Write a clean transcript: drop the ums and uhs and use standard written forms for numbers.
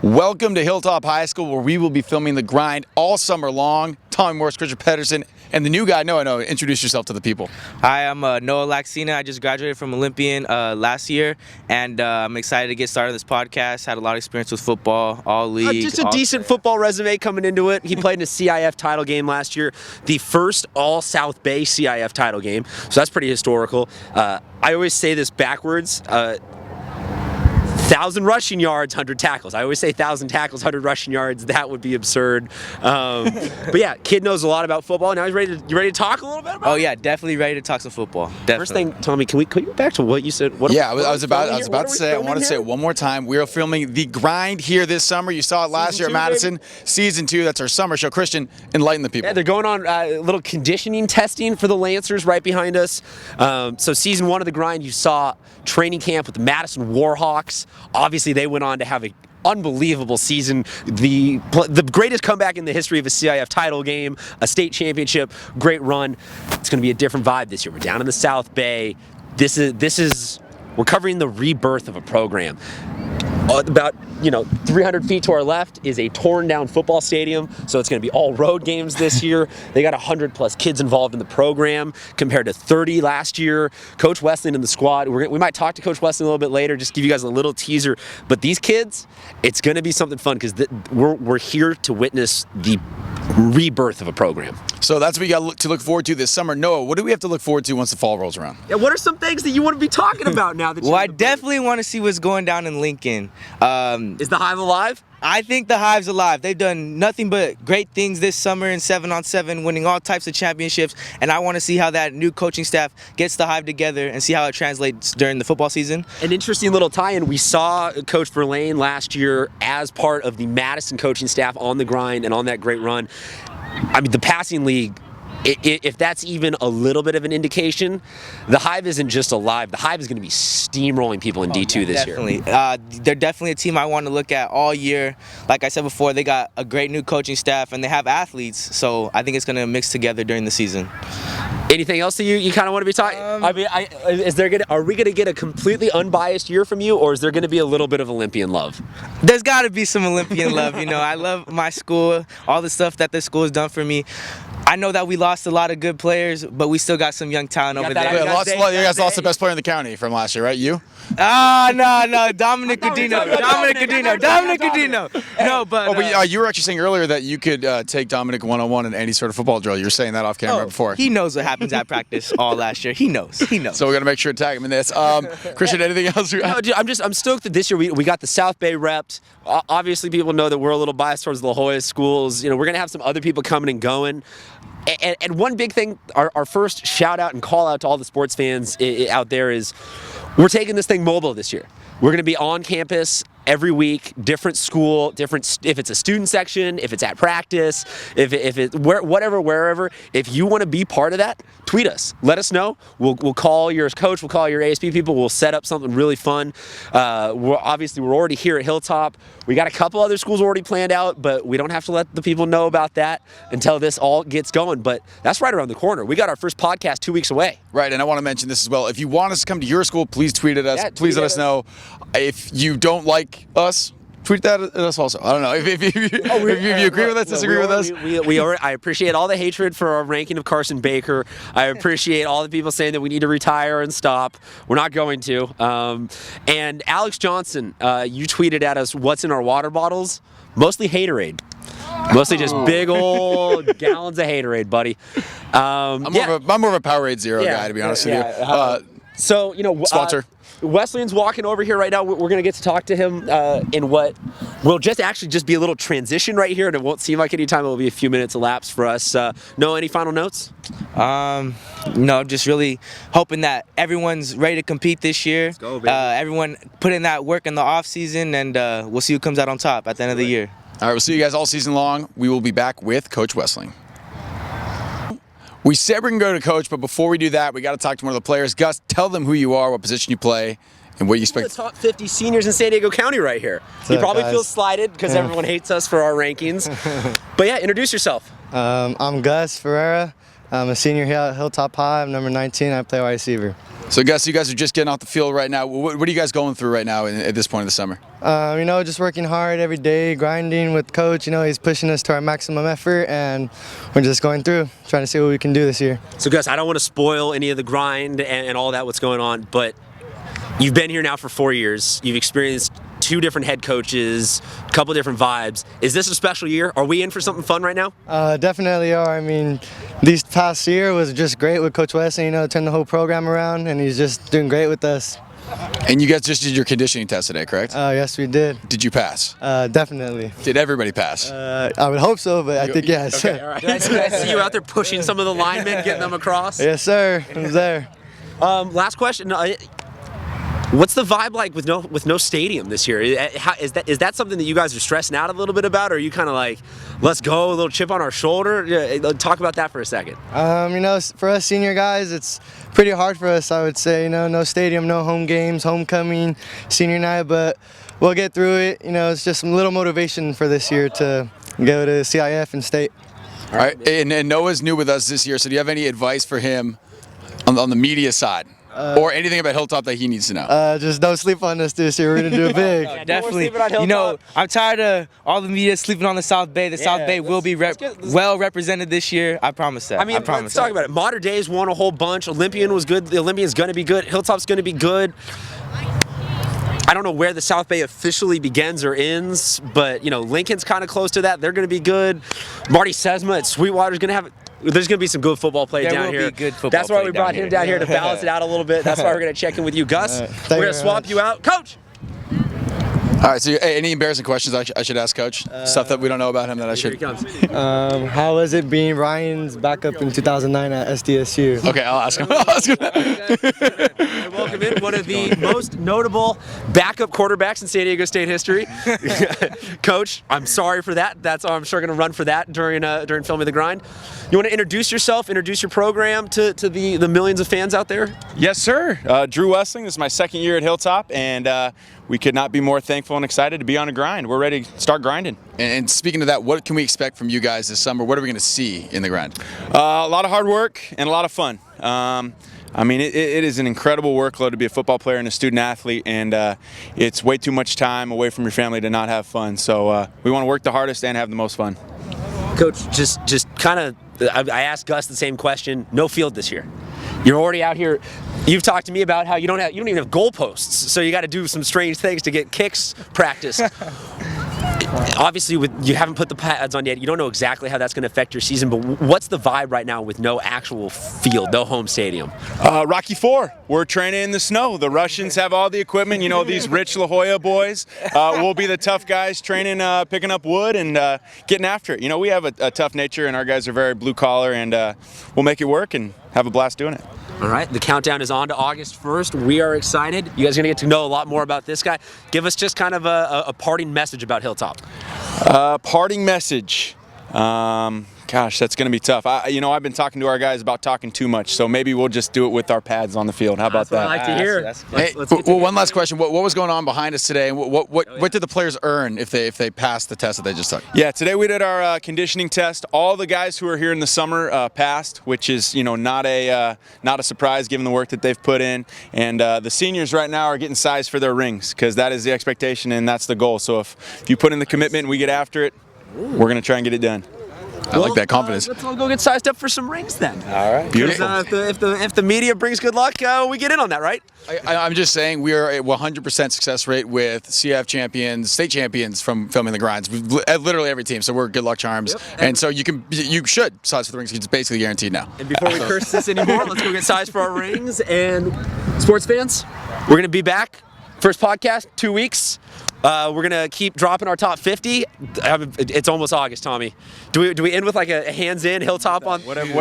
Welcome to Hilltop High School, where we will be filming the grind all summer long. Tommy Morris, Christian Pedersen, and the new guy, Noah. Introduce yourself to the people. Hi, I'm Noah Laxina. I just graduated from Olympian last year, and I'm excited to get started this podcast. Had a lot of experience with football, all league. Just a decent football resume coming into it. He played in a CIF title game last year, the first all-South Bay CIF title game, so that's pretty historical. I always say this backwards. 1,000 rushing yards, 100 tackles. I always say 1,000 tackles, 100 rushing yards. That would be absurd. But yeah, kid knows a lot about football. Now he's ready to. You ready to talk a little bit about it? Oh yeah, definitely ready to talk some football. Definitely. First thing, Tommy, can we get back to what you said? I was about to say. I want to say it one more time. We are filming the grind here this summer. You saw it last year at Madison. Baby. Season 2. That's our summer show. Christian, enlighten the people. Yeah, they're going on a little conditioning testing for the Lancers right behind us. So season 1 of the grind, you saw training camp with the Madison Warhawks. Obviously, they went on to have an unbelievable season, the greatest comeback in the history of a CIF title game, a state championship, great run. It's going to be a different vibe this year. We're down in the South Bay. We're covering the rebirth of a program. About 300 feet to our left is a torn down football stadium, so it's going to be all road games this year. They got 100+ kids involved in the program compared to 30 last year. Coach Wesleyan and the squad, we might talk to Coach Wesleyan a little bit later, just give you guys a little teaser. But these kids, it's going to be something fun because we're here to witness the rebirth of a program. So that's what you got to look forward to this summer. Noah, what do we have to look forward to once the fall rolls around? Yeah, what are some things that you want to be talking about now? Well, I definitely want to see what's going down in Lincoln. Is the Hive alive? I think the Hive's alive. They've done nothing but great things this summer in 7-on-7, winning all types of championships, and I want to see how that new coaching staff gets the Hive together and see how it translates during the football season. An interesting little tie-in. We saw Coach Verlaine last year as part of the Madison coaching staff on the grind and on that great run. I mean, the passing league, if that's even a little bit of an indication, the Hive isn't just alive. The Hive is going to be steamrolling people in D2 this year. They're definitely a team I want to look at all year. Like I said before, they got a great new coaching staff, and they have athletes, so I think it's going to mix together during the season. Anything else that you kind of want to be talking? Are we going to get a completely unbiased year from you, or is there going to be a little bit of Olympian love? There's got to be some Olympian love. I love my school, all the stuff that the school has done for me. I know that we lost a lot of good players, but we still got some young talent over there. You guys lost the best player in the county from last year, right? You? No, Dominic Godino. No, but you were actually saying earlier that you could take Dominic one-on-one in any sort of football drill. You were saying that off camera before. He knows what happens at practice all last year. He knows. So we're gonna make sure to tag him in this. Christian, anything else? No, dude, I'm stoked that this year we got the South Bay reps. Obviously, people know that we're a little biased towards La Jolla schools. We're gonna have some other people coming and going. And one big thing, our first shout out and call out to all the sports fans out there is we're taking this thing mobile this year. We're going to be on campus every week, different school, if it's a student section, if it's at practice, wherever. If you want to be part of that, tweet us. Let us know. We'll call your coach. We'll call your ASP people. We'll set up something really fun. We're already here at Hilltop. We got a couple other schools already planned out, but we don't have to let the people know about that until this all gets going. But that's right around the corner. We got our first podcast 2 weeks away. Right, and I want to mention this as well. If you want us to come to your school, please tweet at us. Yeah, please let us know. If you don't like us, tweet that at us also. I don't know. If you agree with us, disagree with us. I appreciate all the hatred for our ranking of Carson Baker. I appreciate all the people saying that we need to retire and stop. We're not going to. And Alex Johnson, you tweeted at us, what's in our water bottles? Mostly Haterade. Mostly just big old gallons of Haterade, buddy. I'm more of a Powerade Zero guy, to be honest with you. Sponsor. Wesleyan's walking over here right now. We're going to get to talk to him in what will just be a little transition right here, and it won't seem like any time. It will be a few minutes elapsed for us. Noah, any final notes? No, just really hoping that everyone's ready to compete this year. Let's go, baby. Everyone put in that work in the off season, and we'll see who comes out on top at the end of the year. All right, we'll see you guys all season long. We will be back with Coach Wesleyan. We said we're going to go to Coach, but before we do that, we got to talk to one of the players. Gus, tell them who you are, what position you play, and what you expect. The top 50 seniors in San Diego County right here. You probably feel slighted because everyone hates us for our rankings. But yeah, introduce yourself. I'm Gus Ferreira. I'm a senior here at Hilltop High. I'm number 19. I play wide receiver. So, Gus, you guys are just getting off the field right now. What are you guys going through right now at this point of the summer? Just working hard every day, grinding with coach. He's pushing us to our maximum effort, and we're just going through, trying to see what we can do this year. So, Gus, I don't want to spoil any of the grind and all that what's going on, but you've been here now for 4 years. You've experienced 2 different head coaches, a couple different vibes. Is this a special year? Are we in for something fun right now? Definitely are. These past year was just great with Coach Wesley, turned the whole program around, and he's just doing great with us. And you guys just did your conditioning test today, correct? Yes, we did. Did you pass? Definitely. Did everybody pass? I would hope so, but I think yes. Okay, all right. Did I see you out there pushing some of the linemen, getting them across? Yes, sir. I was there. Last question. What's the vibe like with no stadium this year? Is that something that you guys are stressing out a little bit about, or are you kind of like, let's go, a little chip on our shoulder? Talk about that for a second. For us senior guys, it's pretty hard for us, I would say. No stadium, no home games, homecoming, senior night, but we'll get through it. It's just some little motivation for this year to go to CIF and state. All right, and Noah's new with us this year, so do you have any advice for him on the media side? Or anything about Hilltop that he needs to know? Just don't sleep on us this year. We're going to do it big. Yeah, definitely. I'm tired of all the media sleeping on the South Bay. The South Bay will be well represented this year. I promise that. Let's talk about it. Modern Days won a whole bunch. Olympian was good. The Olympian's going to be good. Hilltop's going to be good. I don't know where the South Bay officially begins or ends, but Lincoln's kind of close to that. They're going to be good. Marty Sesma at Sweetwater's going to have. There's going to be some good football play down here. There will be good football That's why play we brought him down here to balance it out a little bit. That's why we're going to check in with you, Gus. We're going to swap you out, Coach. All right. So, any embarrassing questions I should ask Coach? Stuff that we don't know about him that I should. Here he comes. How was it being Ryan's backup in 2009 at SDSU? Okay, I'll ask him. And welcome in one of the most notable backup quarterbacks in San Diego State history. Coach, I'm sorry for that. I'm sure going to run for that during filming the grind. You want to introduce yourself, introduce your program to the millions of fans out there? Yes, sir. Drew Wessling. This is my second year at Hilltop, and we could not be more thankful and excited to be on a grind. We're ready to start grinding. And speaking of that, what can we expect from you guys this summer? What are we going to see in the grind? A lot of hard work and a lot of fun. It is an incredible workload to be a football player and a student athlete, and it's way too much time away from your family to not have fun. So we want to work the hardest and have the most fun. Coach, just kind of, I asked Gus the same question. No field this year. You're already out here. You've talked to me about how you don't even have goalposts, so you got to do some strange things to get kicks practice. Obviously, you haven't put the pads on yet. You don't know exactly how that's going to affect your season, but what's the vibe right now with no actual field, no home stadium? Rocky IV. We're training in the snow. The Russians have all the equipment. These rich La Jolla boys. We'll be the tough guys training, picking up wood and getting after it. We have a tough nature, and our guys are very blue collar, and we'll make it work and have a blast doing it. All right, the countdown is on to August 1st. We are excited. You guys are going to get to know a lot more about this guy. Give us just kind of a parting message about Hilltop. Parting message. Gosh, that's going to be tough. I've been talking to our guys about talking too much, so maybe we'll just do it with our pads on the field. How about that? That's what I like to hear. Hey, one last question. What was going on behind us today? And what did the players earn if they passed the test that they just took? Yeah, today we did our conditioning test. All the guys who are here in the summer passed, which is not a surprise given the work that they've put in. And the seniors right now are getting sized for their rings because that is the expectation and that's the goal. So if you put in the commitment and we get after it, we're going to try and get it done. I like that confidence. Let's all go get sized up for some rings then. All right. Beautiful. If the media brings good luck, we get in on that, right? I'm just saying we are at 100% success rate with CF champions, state champions from filming the grinds. Literally every team, so we're good luck charms. Yep. And so you should size for the rings. It's basically guaranteed now. And before we curse this anymore, let's go get sized for our rings. And sports fans, we're gonna be back. First podcast, 2 weeks. We're gonna keep dropping our top 50. It's almost August, Tommy. Do we end with like a hands in Hilltop on whatever